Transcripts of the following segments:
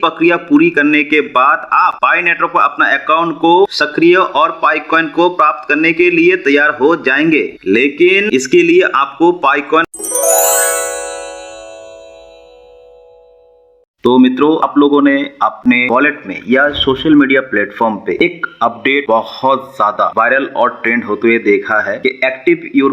प्रक्रिया पूरी करने के बाद आप पाई नेटवर्क पर अपना अकाउंट को सक्रिय और पाई कॉइन को प्राप्त करने के लिए तैयार हो जाएंगे। लेकिन इसके लिए आपको पाई कॉइन तो मित्रों, आप लोगों ने अपने वॉलेट में या सोशल मीडिया प्लेटफॉर्म पे एक अपडेट बहुत ज्यादा वायरल और ट्रेंड होते हुए देखा है कि active your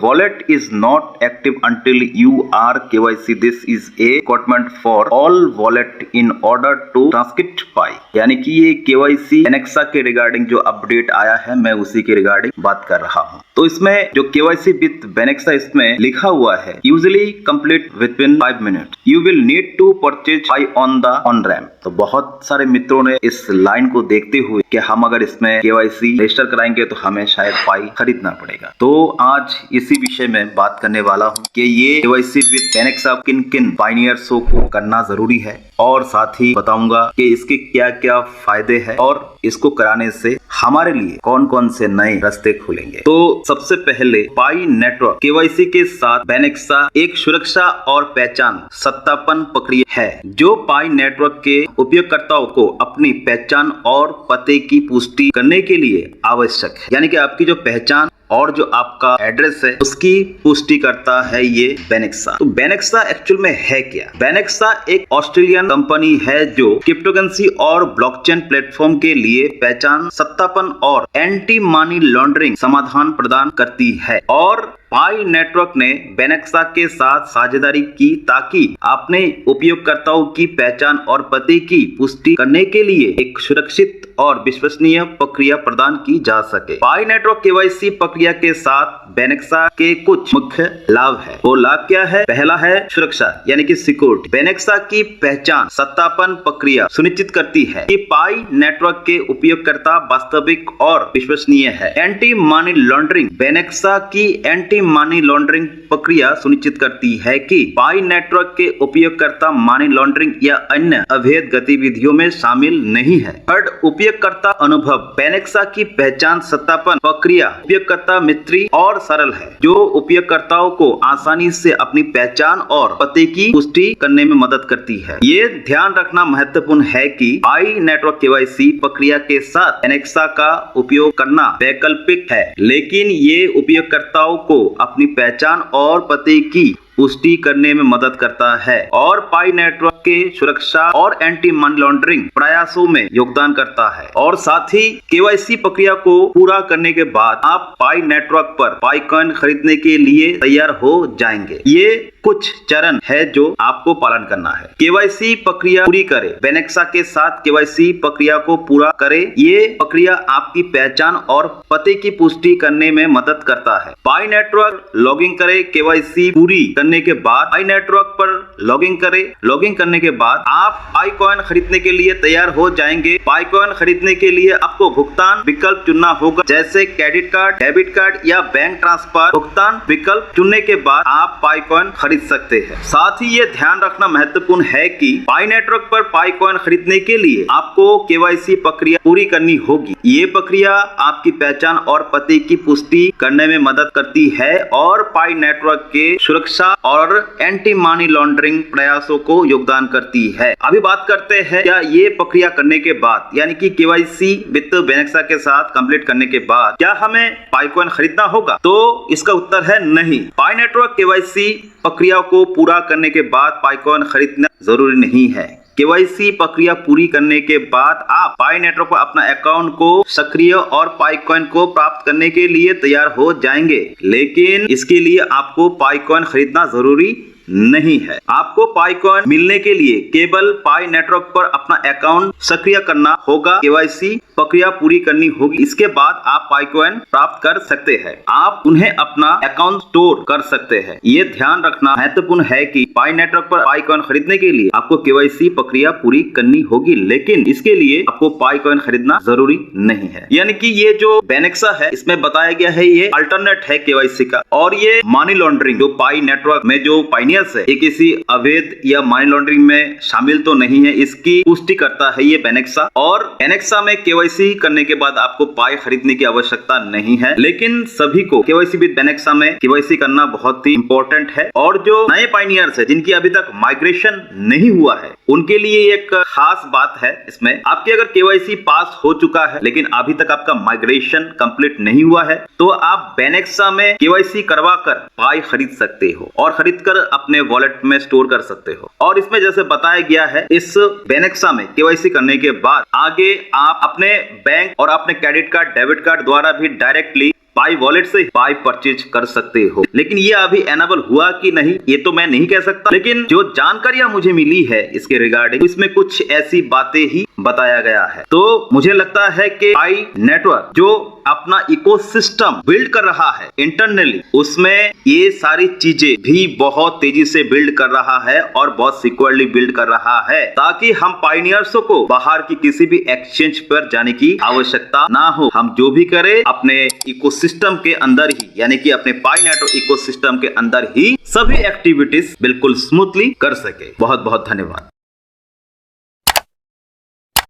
wallet is not active until you are KYC. This is a requirement for all wallet in order to transcript pie. यानी कि ये केवाईसी एनेक्सा के रिगार्डिंग जो अपडेट आया है, मैं उसी के रिगार्डिंग बात कर रहा हूँ। तो इसमें जो केवाईसी विद बेनेक्सा इसमें लिखा हुआ है, usually complete within 5 minute, you will need to purchase pi on the on RAM. तो बहुत सारे मित्रों ने इस लाइन को देखते हुए कि हम अगर इसमें केवाईसी रजिस्टर कराएंगे तो हमें शायद पाई खरीदना पड़ेगा। तो आज इसी विषय में बात करने वाला हूँ कि ये केवाईसी विद बेनेक्सा किन किन पायनियर्सों को करना जरूरी है, और साथ ही बताऊंगा कि इसके क्या क्या फायदे हैं और इसको कराने से हमारे लिए कौन कौन से नए रास्ते खुलेंगे। तो सबसे पहले पाई नेटवर्क केवाईसी के साथ बेनेक्सा एक सुरक्षा और पहचान सत्यापन प्रक्रिया है जो पाई नेटवर्क के उपयोगकर्ताओं को अपनी पहचान और पते की पुष्टि करने के लिए आवश्यक है। यानी कि आपकी जो पहचान और जो आपका एड्रेस है उसकी पुष्टि करता है ये बेनेक्सा। तो बेनेक्सा एक्चुअल में है क्या? बेनेक्सा एक ऑस्ट्रेलियन कंपनी है जो क्रिप्टोकरेंसी और ब्लॉकचेन प्लेटफॉर्म के लिए पहचान सत्यापन और एंटी मनी लॉन्ड्रिंग समाधान प्रदान करती है, और पाई नेटवर्क ने बेनेक्सा के साथ साझेदारी की ताकि अपने उपयोगकर्ताओं की पहचान और पते की पुष्टि करने के लिए एक सुरक्षित और विश्वसनीय प्रक्रिया प्रदान की जा सके। पाई नेटवर्क केवाईसी प्रक्रिया के साथ बेनेक्सा के कुछ मुख्य लाभ है। वो लाभ क्या है? पहला है सुरक्षा, यानी कि सिक्योरिटी। बेनेक्सा की पहचान सत्यापन प्रक्रिया सुनिश्चित करती है कि पाई नेटवर्क के उपयोगकर्ता वास्तविक और विश्वसनीय है। एंटी मनी लॉन्ड्रिंग, बेनेक्सा की एंटी मनी लॉन्ड्रिंग प्रक्रिया सुनिश्चित करती है कि पाई नेटवर्क के उपयोगकर्ता मनी लॉन्ड्रिंग या अन्य अवैध गतिविधियों में शामिल नहीं है। थर्ड, उपयोगकर्ता अनुभव। बेनेक्सा की पहचान सत्यापन प्रक्रिया उपयोगकर्ता मित्री और सरल है, जो उपयोगकर्ताओं को आसानी से अपनी पहचान और पते की पुष्टि करने में मदद करती है। ये ध्यान रखना महत्वपूर्ण है कि पाई नेटवर्क केवाईसी प्रक्रिया के साथ बेनेक्सा का उपयोग करना वैकल्पिक है, लेकिन ये उपयोगकर्ताओं को अपनी पहचान और पते की पुष्टि करने में मदद करता है और पाई नेटवर्क के सुरक्षा और एंटी मनी लॉन्ड्रिंग प्रयासों में योगदान करता है। और साथ ही केवाईसी प्रक्रिया को पूरा करने के बाद आप पाई नेटवर्क पर पाई कॉइन खरीदने के लिए तैयार हो जाएंगे। ये कुछ चरण है जो आपको पालन करना है। केवाईसी प्रक्रिया पूरी करें। बेनेक्सा के साथ केवाईसी प्रक्रिया को पूरा करें। ये प्रक्रिया आपकी पहचान और पते की पुष्टि करने में मदद करता है। पाई नेटवर्क लॉगिन करें। केवाईसी पूरी करने के बाद पाई नेटवर्क पर लॉगिन करें। लॉगिन करने के बाद आप पाई कॉइन खरीदने के लिए तैयार हो जाएंगे। पाई कॉइन खरीदने के लिए आपको भुगतान विकल्प चुनना होगा, जैसे क्रेडिट कार्ड, डेबिट कार्ड या बैंक ट्रांसफर। भुगतान विकल्प चुनने के बाद आप पाई कॉइन खरीद सकते हैं। साथ ही ये ध्यान रखना महत्वपूर्ण है कि पाई नेटवर्क पर पाई कॉइन खरीदने के लिए आपको केवाईसी प्रक्रिया पूरी करनी होगी। ये प्रक्रिया आपकी पहचान और पते की पुष्टि करने में मदद करती है और पाई नेटवर्क के सुरक्षा और एंटी मनी लॉन्ड्रिंग प्रयासों को योगदान करती है। अभी बात करते हैं क्या ये प्रक्रिया करने के बाद, यानी कि केवाईसी विद बेनेक्सा के साथ कंप्लीट करने के बाद क्या हमें पाई कॉइन खरीदना होगा? तो इसका उत्तर है नहीं। पाई नेटवर्क केवाईसी प्रक्रिया को पूरा करने के बाद पाई कॉइन खरीदना जरूरी नहीं है। केवाईसी प्रक्रिया पूरी करने के बाद आप पाई नेटवर्क पर अपना अकाउंट को सक्रिय और पाई कॉइन को प्राप्त करने के लिए तैयार हो जाएंगे। लेकिन इसके लिए आपको पाई कॉइन खरीदना जरूरी नहीं है। आपको पाई कॉइन मिलने के लिए केवल पाई नेटवर्क पर अपना अकाउंट सक्रिय करना होगा। केवाईसी प्रक्रिया पूरी करनी होगी। इसके बाद आप पाई कॉइन प्राप्त कर सकते हैं। आप उन्हें अपना अकाउंट स्टोर कर सकते हैं। ये ध्यान रखना महत्वपूर्ण है कि पाई नेटवर्क पर पाई कॉइन खरीदने के लिए आपको केवाईसी प्रक्रिया पूरी करनी होगी, लेकिन इसके लिए आपको पाई कॉइन खरीदना जरूरी नहीं है। यानी कि ये जो बेनेक्सा है इसमें बताया गया है ये अल्टरनेट है केवाईसी का, और ये मनी लॉन्ड्रिंग जो पाई नेटवर्क में जो पाइनियर्स है ये किसी अवैध या मनी लॉन्ड्रिंग में शामिल तो नहीं है, इसकी पुष्टि करता है ये बेनेक्सा। और बेनेक्सा में केवाईसी केवाईसी करने के बाद आपको पाई खरीदने की आवश्यकता नहीं है, लेकिन सभी को केवाईसी विद बेनेक्सा में केवाईसी करना बहुत ही इंपॉर्टेंट है। और जो नए पाइनियर्स है जिनकी अभी तक माइग्रेशन नहीं हुआ है, उनके लिए एक खास बात है इसमें, आपकी अगर केवाईसी पास हो चुका है लेकिन अभी तक आपका माइग्रेशन कंप्लीट नहीं हुआ है, तो आप बेनेक्सा में केवाईसी करवा कर पाई खरीद सकते हो और खरीद कर अपने वॉलेट में स्टोर कर सकते हो। और इसमें जैसे बताया गया है, इस बेनेक्सा में केवाईसी करने के बाद आगे आप अपने बैंक और अपने क्रेडिट कार्ड, डेबिट कार्ड द्वारा भी डायरेक्टली पाई वॉलेट से पाई परचेज कर सकते हो। लेकिन ये अभी एनेबल हुआ कि नहीं ये तो मैं नहीं कह सकता, लेकिन जो जानकारियां मुझे मिली है इसके रिगार्डिंग, इसमें कुछ ऐसी बातें ही बताया गया है। तो मुझे लगता है कि पाई नेटवर्क जो अपना इकोसिस्टम बिल्ड कर रहा है इंटरनली, उसमें ये सारी चीजें भी बहुत तेजी से बिल्ड कर रहा है और बहुत सिक्योरली बिल्ड कर रहा है, ताकि हम पाइनियर्सों को बाहर की किसी भी एक्सचेंज पर जाने की आवश्यकता ना हो। हम जो भी करें अपने इकोसिस्टम के अंदर ही, यानी कि अपने पाई नेटवर्क इकोसिस्टम के अंदर ही सभी एक्टिविटीज बिल्कुल स्मूथली कर सके। बहुत बहुत धन्यवाद।